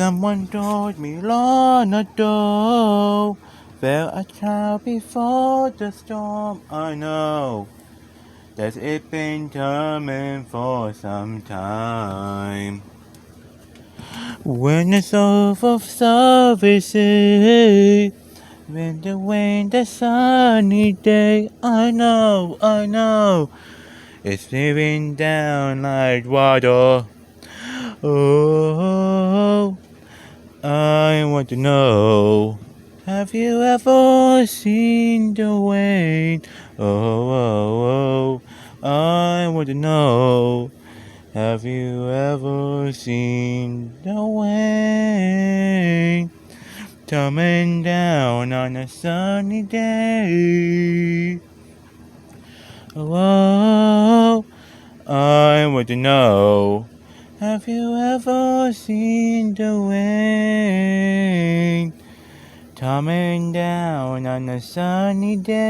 Someone told me long ago, felt a cloud before the storm. I know that it's been coming for some time. When the soul of services, when the wind, the sunny day, I know, it's slipping down like water. Oh, I want to know, have you ever seen the rain? Oh, I want to know, have you ever seen the rain coming down on a sunny day? Oh, I want to know, have you ever seen the rain coming down on a sunny day?